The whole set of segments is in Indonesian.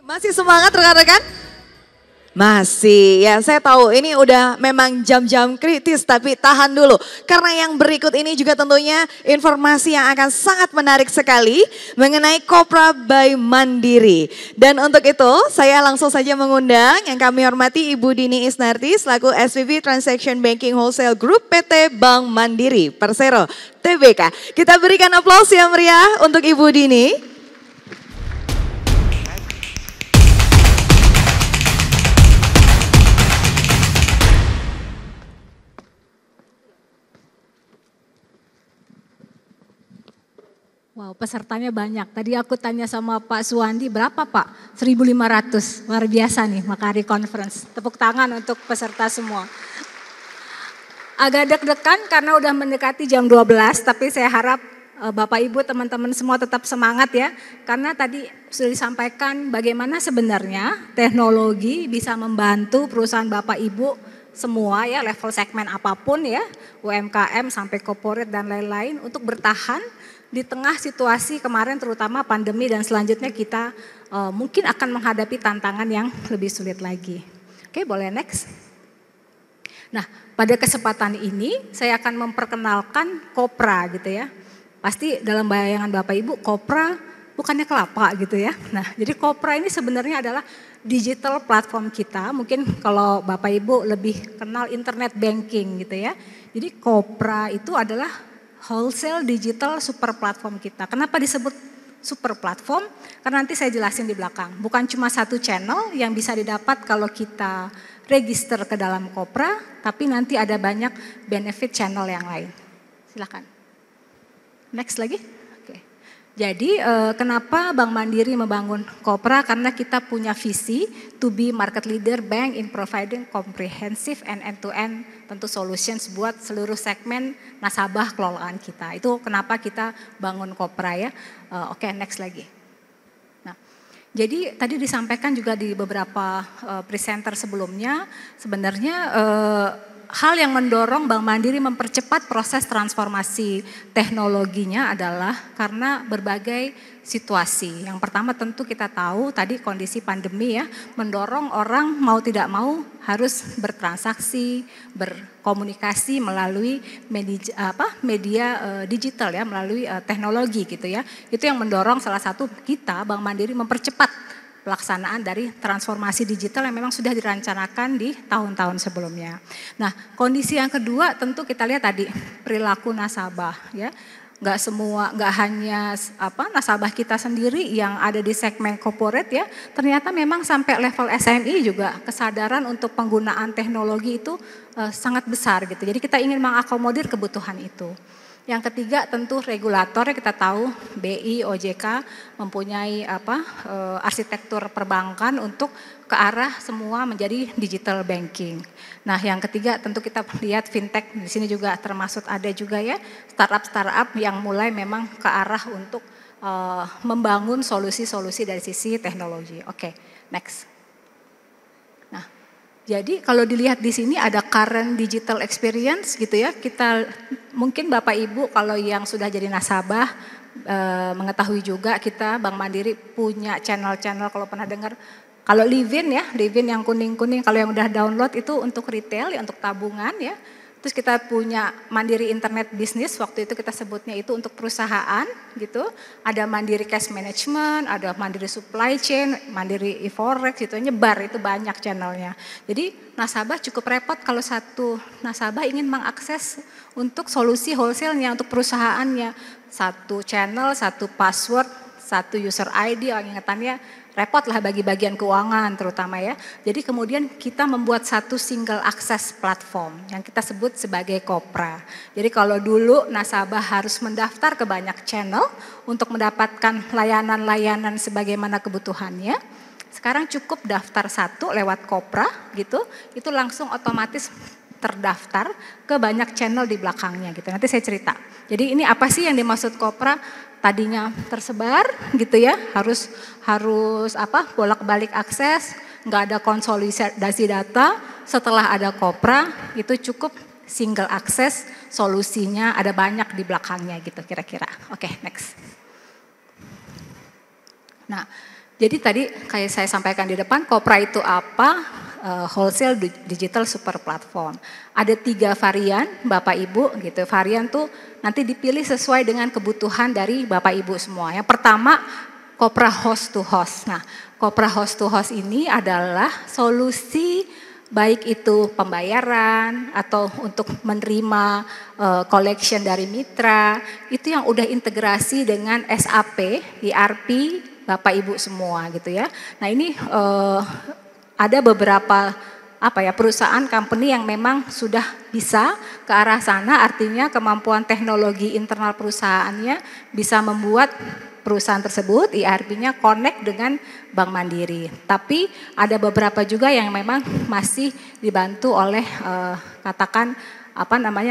Masih semangat rekan-rekan? Masih, ya saya tahu ini udah memang jam-jam kritis tapi tahan dulu. Karena yang berikut ini juga tentunya informasi yang akan sangat menarik sekali mengenai Kopra by Mandiri. Dan untuk itu saya langsung saja mengundang yang kami hormati Ibu Dini Isnarti selaku SVP Transaction Banking Wholesale Group PT Bank Mandiri Persero Tbk. Kita berikan aplaus yang meriah untuk Ibu Dini. Wow, pesertanya banyak. Tadi aku tanya sama Pak Suwandi, berapa Pak? 1.500, luar biasa nih Makari Conference. Tepuk tangan untuk peserta semua. Agak deg-degan karena udah mendekati jam 12, tapi saya harap Bapak Ibu teman-teman semua tetap semangat ya. Karena tadi sudah disampaikan bagaimana sebenarnya teknologi bisa membantu perusahaan Bapak Ibu semua ya, level segmen apapun ya, UMKM sampai corporate dan lain-lain untuk bertahan di tengah situasi kemarin terutama pandemi dan selanjutnya kita mungkin akan menghadapi tantangan yang lebih sulit lagi. Oke, boleh next. Nah, pada kesempatan ini saya akan memperkenalkan Kopra gitu ya. Pasti dalam bayangan Bapak Ibu Kopra bukannya kelapa gitu ya. Nah, jadi Kopra ini sebenarnya adalah digital platform kita. Mungkin kalau Bapak Ibu lebih kenal internet banking gitu ya. Jadi Kopra itu adalah wholesale digital super platform kita. Kenapa disebut super platform? Karena nanti saya jelasin di belakang. Bukan cuma satu channel yang bisa didapat kalau kita register ke dalam Kopra, tapi nanti ada banyak benefit channel yang lain. Silakan. Next lagi. Oke. Jadi kenapa Bank Mandiri membangun Kopra? Karena kita punya visi to be market leader bank in providing comprehensive and end-to-end tentu solutions buat seluruh segmen nasabah kelolaan kita. Itu kenapa kita bangun Kopra ya. Oke, next lagi. Nah, jadi tadi disampaikan juga di beberapa presenter sebelumnya, sebenarnya hal yang mendorong Bank Mandiri mempercepat proses transformasi teknologinya adalah karena berbagai situasi. Yang pertama tentu kita tahu tadi kondisi pandemi ya, mendorong orang mau tidak mau harus bertransaksi, berkomunikasi melalui media digital ya, melalui teknologi gitu ya. Itu yang mendorong salah satu kita Bank Mandiri mempercepat pelaksanaan dari transformasi digital yang memang sudah direncanakan di tahun-tahun sebelumnya. Nah, kondisi yang kedua tentu kita lihat tadi perilaku nasabah ya. Nggak hanya nasabah kita sendiri yang ada di segmen corporate ya, ternyata memang sampai level SME juga kesadaran untuk penggunaan teknologi itu sangat besar gitu. Jadi kita ingin mengakomodir kebutuhan itu. Yang ketiga tentu regulator, kita tahu BI, OJK mempunyai arsitektur perbankan untuk ke arah semua menjadi digital banking. Nah, yang ketiga tentu kita lihat fintech di sini juga termasuk ada juga ya startup yang mulai memang ke arah untuk membangun solusi-solusi dari sisi teknologi. Oke, next. Nah, jadi kalau dilihat di sini ada current digital experience gitu ya. Kita mungkin Bapak Ibu kalau yang sudah jadi nasabah mengetahui juga kita Bank Mandiri punya channel-channel kalau pernah dengar. Kalau Livin ya, Livin yang kuning-kuning kalau yang udah download itu untuk retail ya, untuk tabungan ya. Terus kita punya Mandiri Internet Business, waktu itu kita sebutnya itu untuk perusahaan gitu. Ada Mandiri Cash Management, ada Mandiri Supply Chain, Mandiri e-forex gitu, nyebar itu banyak channelnya. Jadi nasabah cukup repot kalau satu nasabah ingin mengakses untuk solusi wholesale-nya untuk perusahaannya. Satu channel, satu password, satu user ID, ingatannya repot lah bagi bagian keuangan terutama ya. Jadi kemudian kita membuat satu single access platform yang kita sebut sebagai Kopra. Jadi kalau dulu nasabah harus mendaftar ke banyak channel untuk mendapatkan layanan-layanan sebagaimana kebutuhannya. Sekarang cukup daftar satu lewat Kopra gitu, itu langsung otomatis terdaftar ke banyak channel di belakangnya gitu. Nanti saya cerita. Jadi ini apa sih yang dimaksud Kopra? Tadinya tersebar gitu ya, harus bolak-balik akses, nggak ada konsolidasi data. Setelah ada Kopra itu cukup single access, solusinya ada banyak di belakangnya gitu kira-kira. Oke, next. Nah, Jadi tadi kayak saya sampaikan di depan, Kopra itu apa? Wholesale digital super platform. Ada 3 varian Bapak Ibu gitu. Varian tuh nanti dipilih sesuai dengan kebutuhan dari Bapak Ibu semua. Yang pertama Kopra host to host. Nah, Kopra host to host ini adalah solusi baik itu pembayaran atau untuk menerima collection dari mitra, itu yang udah integrasi dengan SAP, ERP Bapak Ibu semua gitu ya. Nah, ini ada beberapa perusahaan company yang memang sudah bisa ke arah sana, artinya kemampuan teknologi internal perusahaannya bisa membuat perusahaan tersebut ERP-nya connect dengan Bank Mandiri. Tapi ada beberapa juga yang memang masih dibantu oleh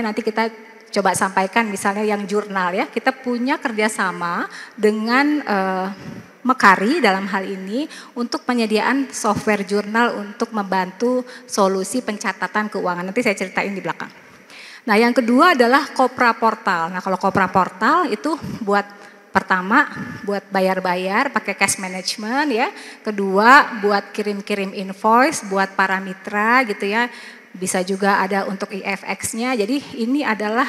nanti kita coba sampaikan misalnya yang jurnal ya. Kita punya kerjasama dengan Mekari dalam hal ini untuk penyediaan software jurnal untuk membantu solusi pencatatan keuangan. Nanti saya ceritain di belakang. Nah, yang kedua adalah Kopra Portal. Nah, kalau Kopra Portal itu pertama buat bayar-bayar pakai cash management ya. Kedua buat kirim-kirim invoice buat para mitra gitu ya. Bisa juga ada untuk EFX-nya. Jadi ini adalah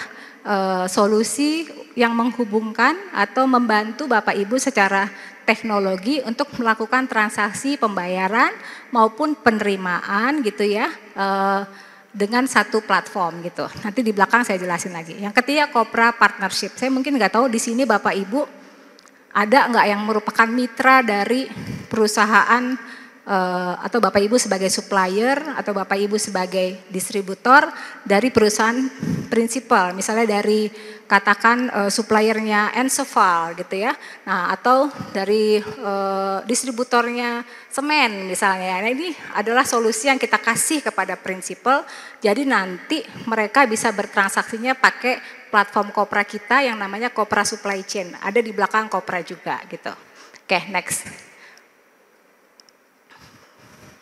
solusi yang menghubungkan atau membantu Bapak Ibu secara teknologi untuk melakukan transaksi pembayaran maupun penerimaan gitu ya dengan satu platform gitu. Nanti di belakang saya jelasin lagi. Yang ketiga Kopra Partnership. Saya mungkin nggak tahu di sini Bapak Ibu ada nggak yang merupakan mitra dari perusahaan atau Bapak Ibu sebagai supplier atau Bapak Ibu sebagai distributor dari perusahaan prinsipal, misalnya dari katakan suppliernya Ensoval gitu ya, nah atau dari distributornya semen misalnya. Nah, ini adalah solusi yang kita kasih kepada prinsipal, jadi nanti mereka bisa bertransaksinya pakai platform Kopra kita yang namanya Kopra Supply Chain, ada di belakang Kopra juga gitu. Oke, next.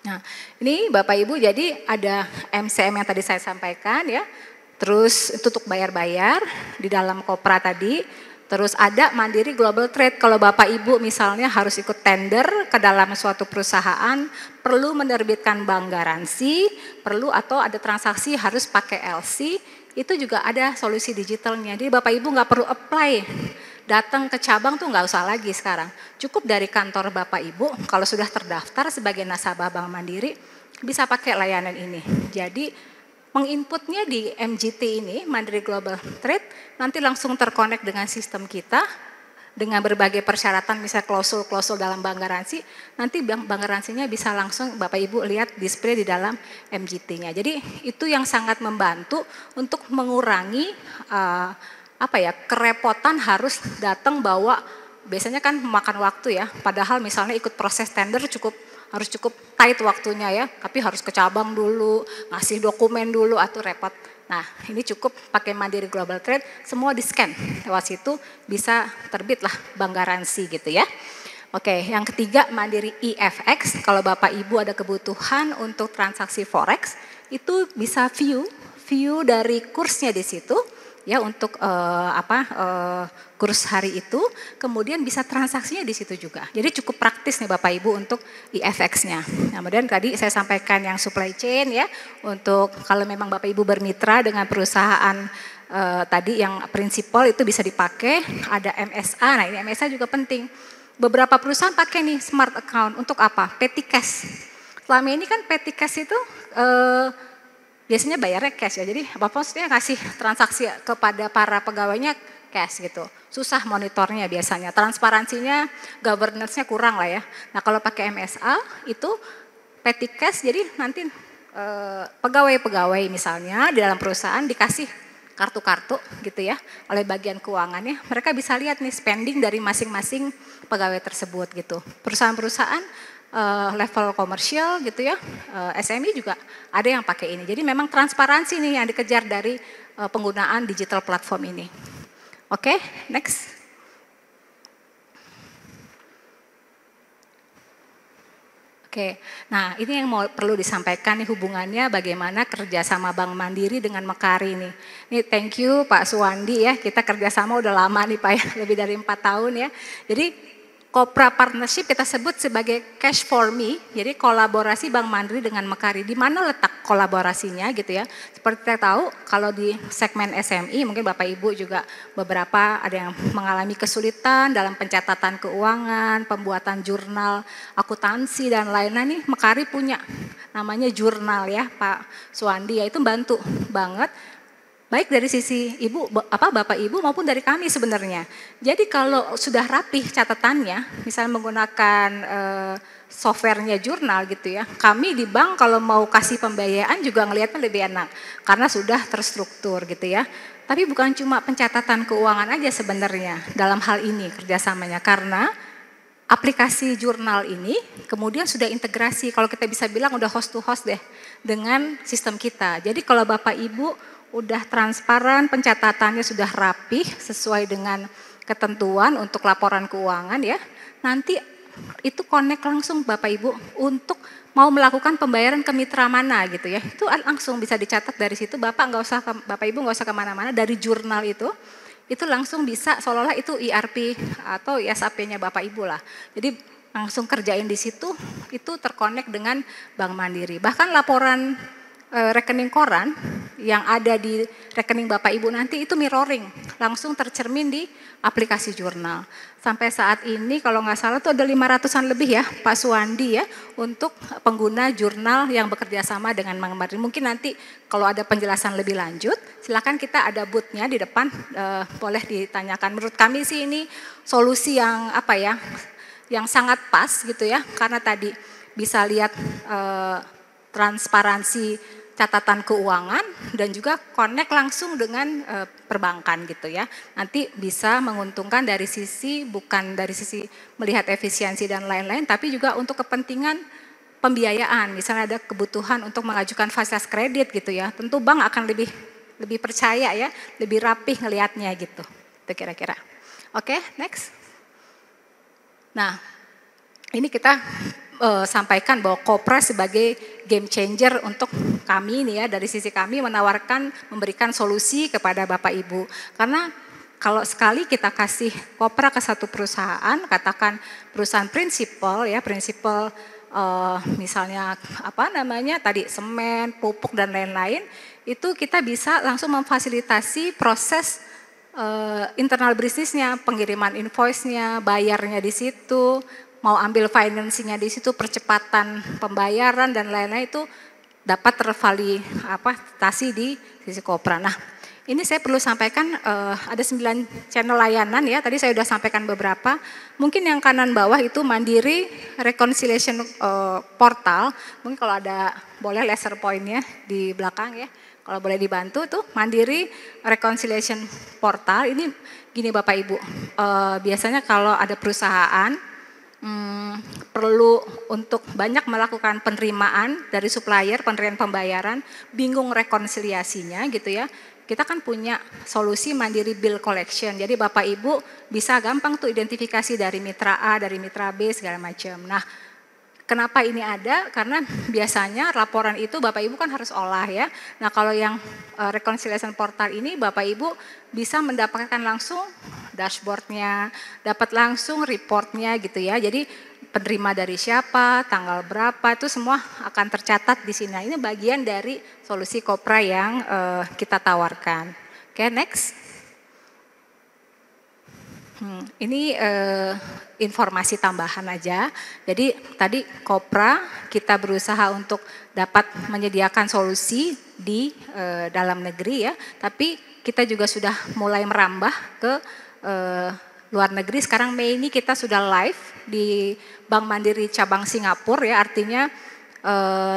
Nah, ini Bapak Ibu jadi ada MCM yang tadi saya sampaikan ya. Terus itu untuk bayar-bayar di dalam Kopra tadi. Terus ada Mandiri Global Trade. Kalau Bapak Ibu misalnya harus ikut tender ke dalam suatu perusahaan, perlu menerbitkan bank garansi, perlu atau ada transaksi harus pakai LC, itu juga ada solusi digitalnya. Jadi Bapak Ibu nggak perlu apply. Datang ke cabang tuh nggak usah lagi sekarang. Cukup dari kantor Bapak Ibu, kalau sudah terdaftar sebagai nasabah Bank Mandiri, bisa pakai layanan ini. Jadi menginputnya di MGT ini, Mandiri Global Trade, nanti langsung terkonek dengan sistem kita, dengan berbagai persyaratan, misalnya klausul-klausul dalam bank garansi, nanti bank garansinya bisa langsung Bapak Ibu lihat display di dalam MGT-nya. Jadi itu yang sangat membantu untuk mengurangi kerepotan harus datang bawa, biasanya kan memakan waktu ya, padahal misalnya ikut proses tender harus cukup tight waktunya ya, tapi harus ke cabang dulu, ngasih dokumen dulu atau repot. Nah, ini cukup pakai Mandiri Global Trade, semua di scan, lewat situ bisa terbit lah bank garansi gitu ya. Oke, yang ketiga Mandiri EFX, kalau Bapak Ibu ada kebutuhan untuk transaksi forex, itu bisa view dari kursnya di situ. Ya untuk kurs hari itu, kemudian bisa transaksinya di situ juga. Jadi cukup praktis nih Bapak Ibu untuk EFX-nya. Nah, kemudian tadi saya sampaikan yang supply chain ya, untuk kalau memang Bapak Ibu bermitra dengan perusahaan tadi yang prinsipal itu bisa dipakai, ada MSA. Nah, ini MSA juga penting. Beberapa perusahaan pakai nih smart account untuk apa? Petty cash. Selama ini kan petty cash itu biasanya bayarnya cash ya, jadi Bapak maksudnya kasih transaksi kepada para pegawainya cash gitu. Susah monitornya biasanya, transparansinya, governance-nya kurang lah ya. Nah kalau pakai MSA itu petty cash, jadi nanti pegawai-pegawai misalnya di dalam perusahaan dikasih kartu-kartu gitu ya oleh bagian keuangannya, mereka bisa lihat nih spending dari masing-masing pegawai tersebut gitu. Perusahaan-perusahaan level komersial gitu ya, SME juga ada yang pakai ini. Jadi memang transparansi nih yang dikejar dari penggunaan digital platform ini. Oke, next. Oke, nah ini yang perlu disampaikan nih hubungannya bagaimana kerjasama Bank Mandiri dengan Mekari nih. Ini thank you Pak Suwandi ya, kita kerjasama udah lama nih Pak ya, lebih dari 4 tahun ya. Jadi Kopra Partnership kita sebut sebagai Cash for Me, jadi kolaborasi Bank Mandiri dengan Mekaari. Di mana letak kolaborasinya gitu ya? Seperti kita tahu kalau di segmen SMI mungkin Bapak Ibu juga beberapa ada yang mengalami kesulitan dalam pencatatan keuangan, pembuatan jurnal akuntansi dan lain-lain. Nih Mekaari punya namanya jurnal ya Pak Suwandi, ya itu bantu banget. Baik dari sisi Bapak Ibu maupun dari kami sebenarnya. Jadi kalau sudah rapih catatannya, misalnya menggunakan softwarenya jurnal gitu ya, kami di bank kalau mau kasih pembiayaan juga ngelihatnya lebih enak karena sudah terstruktur gitu ya. Tapi bukan cuma pencatatan keuangan aja sebenarnya dalam hal ini kerjasamanya, karena aplikasi jurnal ini kemudian sudah integrasi, kalau kita bisa bilang udah host to host deh dengan sistem kita. Jadi kalau Bapak Ibu udah transparan, pencatatannya sudah rapih sesuai dengan ketentuan untuk laporan keuangan ya. Nanti itu connect langsung Bapak Ibu untuk mau melakukan pembayaran ke mitra mana gitu ya. Itu langsung bisa dicatat dari situ. Bapak Ibu nggak usah kemana-mana, dari jurnal itu langsung bisa seolah-olah itu ERP atau SAP-nya Bapak Ibu lah. Jadi langsung kerjain di situ, itu terkonek dengan Bank Mandiri. Bahkan laporan rekening koran yang ada di rekening Bapak Ibu nanti itu mirroring, langsung tercermin di aplikasi jurnal. Sampai saat ini kalau nggak salah tuh ada 500-an lebih ya Pak Suwandi ya untuk pengguna jurnal yang bekerja sama dengan Bank Mandiri. Mungkin nanti kalau ada penjelasan lebih lanjut silakan, kita ada booth-nya di depan, boleh ditanyakan. Menurut kami sih ini solusi yang yang sangat pas gitu ya, karena tadi bisa lihat transparansi catatan keuangan dan juga connect langsung dengan perbankan gitu ya. Nanti bisa menguntungkan dari sisi, bukan dari sisi melihat efisiensi dan lain-lain, tapi juga untuk kepentingan pembiayaan. Misalnya ada kebutuhan untuk mengajukan fasilitas kredit gitu ya. Tentu bank akan lebih percaya ya, lebih rapih ngelihatnya gitu. Itu kira-kira. Oke, next. Nah, ini kita sampaikan bahwa Kopra sebagai game changer untuk kami nih ya, dari sisi kami memberikan solusi kepada Bapak Ibu. Karena kalau sekali kita kasih Kopra ke satu perusahaan, katakan perusahaan prinsipal ya, misalnya tadi semen, pupuk dan lain-lain, itu kita bisa langsung memfasilitasi proses internal bisnisnya, pengiriman invoice-nya, bayarnya di situ, mau ambil financingnya di situ, percepatan pembayaran dan lain-lain itu dapat tervalidasi di sisi Kopra. Nah, ini saya perlu sampaikan ada 9 channel layanan ya. Tadi saya sudah sampaikan beberapa. Mungkin yang kanan bawah itu Mandiri Reconciliation Portal. Mungkin kalau ada boleh laser point-nya di belakang ya. Kalau boleh dibantu tuh Mandiri Reconciliation Portal. Ini gini Bapak Ibu. Biasanya kalau ada perusahaan perlu untuk banyak melakukan penerimaan dari supplier, penerimaan pembayaran, bingung rekonsiliasinya gitu ya. Kita kan punya solusi Mandiri Bill Collection. Jadi Bapak Ibu bisa gampang tuh identifikasi dari mitra A, dari mitra B segala macam. Nah, kenapa ini ada? Karena biasanya laporan itu Bapak Ibu kan harus olah ya. Nah, kalau yang reconciliation portal ini Bapak Ibu bisa mendapatkan langsung dashboardnya, dapat langsung reportnya gitu ya. Jadi penerima dari siapa, tanggal berapa, itu semua akan tercatat di sini. Nah, ini bagian dari solusi Kopra yang kita tawarkan. Oke, next. Ini informasi tambahan aja. Jadi tadi Kopra kita berusaha untuk dapat menyediakan solusi di dalam negeri ya. Tapi kita juga sudah mulai merambah ke luar negeri. Sekarang Mei ini kita sudah live di Bank Mandiri cabang Singapura ya. Artinya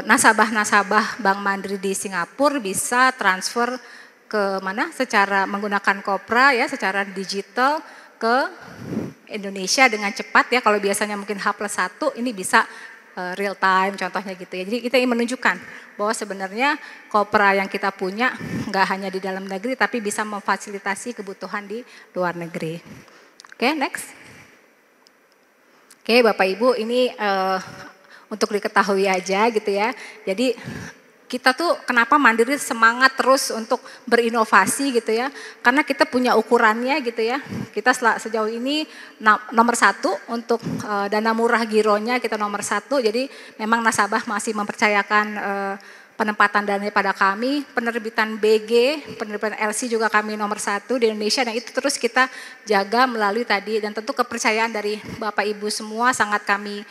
nasabah-nasabah Bank Mandiri di Singapura bisa transfer ke mana secara menggunakan Kopra ya, secara digital ke Indonesia dengan cepat ya. Kalau biasanya mungkin H+1 ini bisa real time contohnya gitu ya. Jadi kita ingin menunjukkan bahwa sebenarnya Kopra yang kita punya nggak hanya di dalam negeri tapi bisa memfasilitasi kebutuhan di luar negeri. Oke, next. Oke, Bapak Ibu, ini untuk diketahui aja gitu ya. Jadi kita tuh kenapa Mandiri semangat terus untuk berinovasi gitu ya. Karena kita punya ukurannya gitu ya. Kita sejauh ini nomor 1 untuk dana murah gironya kita nomor 1. Jadi memang nasabah masih mempercayakan penempatan dana pada kami, penerbitan BG, penerbitan LC juga kami nomor 1 di Indonesia, dan itu terus kita jaga melalui tadi, dan tentu kepercayaan dari Bapak Ibu semua sangat kami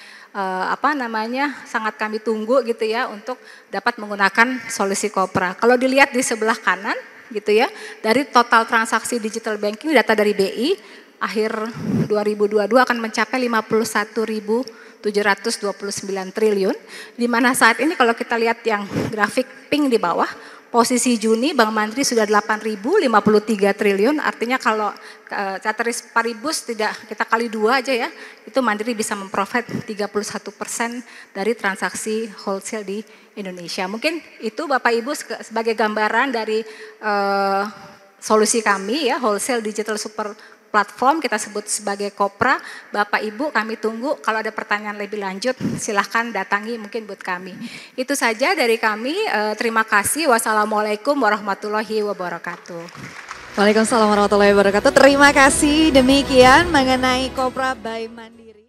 sangat kami tunggu gitu ya untuk dapat menggunakan solusi Kopra. Kalau dilihat di sebelah kanan gitu ya, dari total transaksi digital banking data dari BI akhir 2022 akan mencapai 51.729 triliun, di mana saat ini kalau kita lihat yang grafik pink di bawah, posisi Juni Bank Mandiri sudah 8.053 triliun, artinya kalau ceteris paribus tidak kita kali 2 aja ya, itu Mandiri bisa memprofit 31% dari transaksi wholesale di Indonesia. Mungkin itu Bapak Ibu sebagai gambaran dari solusi kami ya, wholesale digital super platform kita sebut sebagai Kopra. Bapak Ibu kami tunggu, kalau ada pertanyaan lebih lanjut silahkan datangi mungkin buat kami. Itu saja dari kami, terima kasih. Wassalamualaikum warahmatullahi wabarakatuh. Waalaikumsalam warahmatullahi wabarakatuh. Terima kasih, demikian mengenai Kopra by Mandiri.